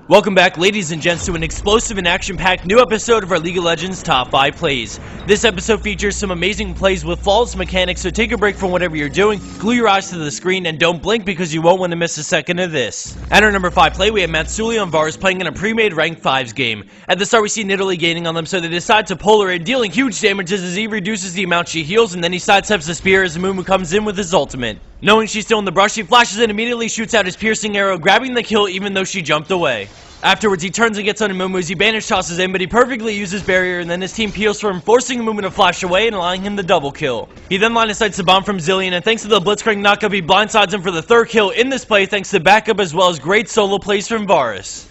Welcome back, ladies and gents, to an explosive and action-packed new episode of our League of Legends Top 5 Plays. This episode features some amazing plays with flawless mechanics, so take a break from whatever you're doing, glue your eyes to the screen, and don't blink because you won't want to miss a second of this. At our number 5 play, we have Matsuli on Varus playing in a pre-made ranked 5s game. At the start, we see Nidalee gaining on them, so they decide to pull her in, dealing huge damage as he reduces the amount she heals, and then he sidesteps the spear as Mumu comes in with his ultimate. Knowing she's still in the brush, he flashes and immediately shoots out his piercing arrow, grabbing the kill even though she jumped away. Afterwards, he turns and gets on Mumu as he banish tosses in, but he perfectly uses barrier, and then his team peels for him, forcing Mumu to flash away and allowing him the double kill. He then line of sights the bomb from Zilean, and thanks to the blitzcrank knockup, he blindsides him for the third kill in this play, thanks to backup as well as great solo plays from Varus.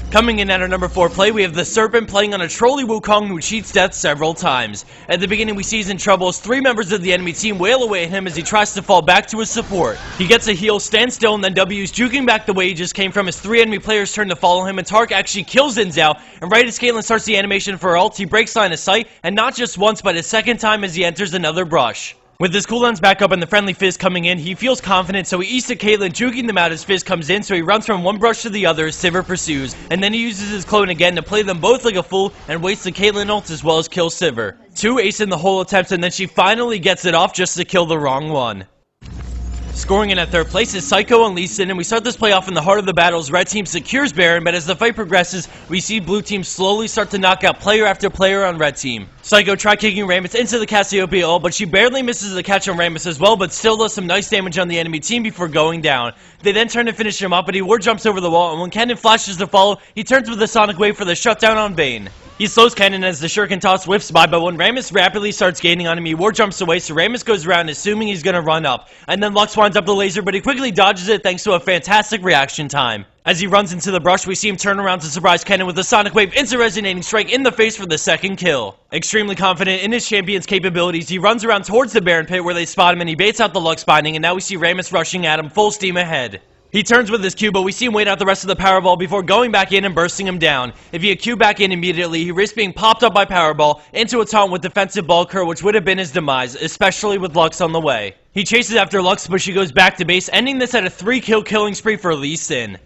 Coming in at our number 4 play, we have the Serpent playing on a Trolly Wukong who cheats death several times. At the beginning, we see he's in trouble as 3 members of the enemy team wail away at him as he tries to fall back to his support. He gets a heal, stands still, and then W's juking back the way he just came from as 3 enemy players turn to follow him, and Tark actually kills Xin Zhao, and right as Caitlyn starts the animation for her ult, he breaks line of sight, and not just once, but a second time as he enters another brush. With his cooldowns back up and the friendly Fizz coming in, he feels confident, so he eats to Caitlyn, juking them out as Fizz comes in, so he runs from one brush to the other as Sivir pursues, and then he uses his clone again to play them both like a fool and wastes the Caitlyn ult as well as kills Sivir. 2 ace in the whole attempt, and then she finally gets it off just to kill the wrong one. Scoring in at 3rd place is Psycho and Lee Sin, and we start this play off in the heart of the battle as Red Team secures Baron, but as the fight progresses, we see Blue Team slowly start to knock out player after player on Red Team. Psycho tried kicking Rammus into the Cassiopeia ult, but she barely misses the catch on Rammus as well, but still does some nice damage on the enemy team before going down. They then turn to finish him up, but he war jumps over the wall, and when Kennen flashes to follow, he turns with the Sonic Wave for the shutdown on Vayne. He slows Kennen as the Shuriken toss whiffs by, but when Rammus rapidly starts gaining on him, he war jumps away, so Rammus goes around assuming he's gonna run up. And then Lux winds up the laser, but he quickly dodges it thanks to a fantastic reaction time. As he runs into the brush, we see him turn around to surprise Kennen with a Sonic Wave insta-resonating strike in the face for the second kill. Extremely confident in his champion's capabilities, he runs around towards the Baron pit where they spot him and he baits out the Lux binding, and now we see Rammus rushing at him full steam ahead. He turns with his Q, but we see him wait out the rest of the Powerball before going back in and bursting him down. If he had Q back in immediately, he risks being popped up by Powerball into a taunt with defensive ball curl, which would have been his demise, especially with Lux on the way. He chases after Lux, but she goes back to base, ending this at a 3-kill killing spree for Lee Sin.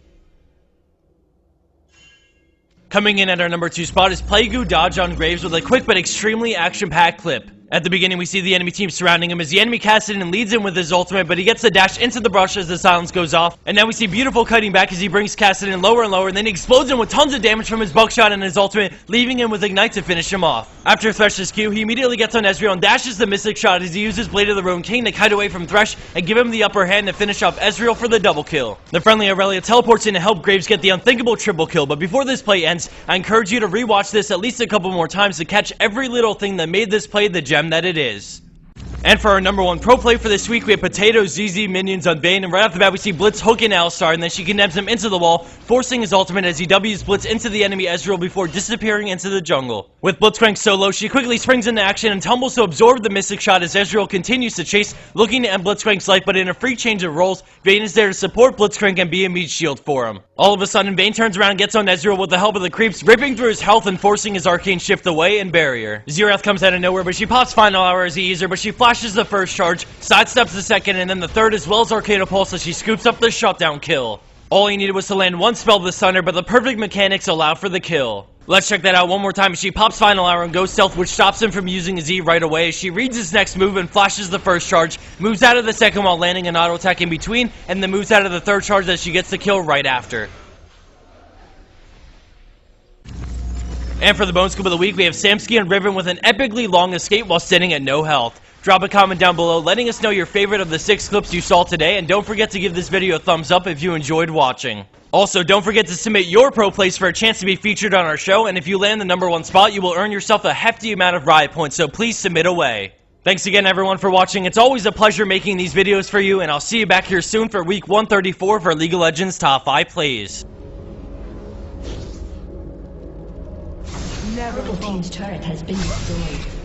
Coming in at our number 2 spot is Plague Dodge on Graves with a quick but extremely action-packed clip. At the beginning, we see the enemy team surrounding him as the enemy casts it and leads him with his ultimate, but he gets the dash into the brush as the silence goes off. And now we see Beautiful cutting back as he brings Kassadin lower and lower, and then he explodes him with tons of damage from his buckshot and his ultimate, leaving him with Ignite to finish him off. After Thresh's Q, he immediately gets on Ezreal and dashes the Mystic Shot as he uses Blade of the Ruined King to kite away from Thresh and give him the upper hand to finish off Ezreal for the double kill. The friendly Aurelia teleports in to help Graves get the unthinkable triple kill, but before this play ends, I encourage you to rewatch this at least a couple more times to catch every little thing that made this play the gem that it is. And for our number 1 pro play for this week, we have Potato ZZ minions on Vayne, and right off the bat we see Blitz hook in Alistar, and then she condemns him into the wall, forcing his ultimate as he W's Blitz into the enemy Ezreal before disappearing into the jungle. With Blitzcrank solo, she quickly springs into action and tumbles to absorb the Mystic Shot as Ezreal continues to chase, looking to end Blitzcrank's life, but in a free change of roles, Vayne is there to support Blitzcrank and be a meat shield for him. All of a sudden, Vayne turns around and gets on Ezreal with the help of the creeps, ripping through his health and forcing his arcane shift away and barrier. Xerath comes out of nowhere, but she pops Final Hour as he eases her, but she flashes the first charge, sidesteps the second, and then the third, as well as Arcana Pulse as she scoops up the shutdown kill. All he needed was to land one spell with Thunder, but the perfect mechanics allow for the kill. Let's check that out one more time as she pops Final Hour and goes stealth, which stops him from using his E right away as she reads his next move and flashes the first charge, moves out of the second while landing an auto attack in between, and then moves out of the third charge as she gets the kill right after. And for the Bone Scoop of the week, we have Samsky and Riven with an epically long escape while sitting at no health. Drop a comment down below letting us know your favorite of the 6 clips you saw today, and don't forget to give this video a thumbs up if you enjoyed watching. Also, don't forget to submit your pro plays for a chance to be featured on our show, and if you land the number 1 spot, you will earn yourself a hefty amount of Riot points, so please submit away. Thanks again everyone for watching. It's always a pleasure making these videos for you, and I'll see you back here soon for week 134 for League of Legends Top 5 Plays. Purple team's turret has been destroyed.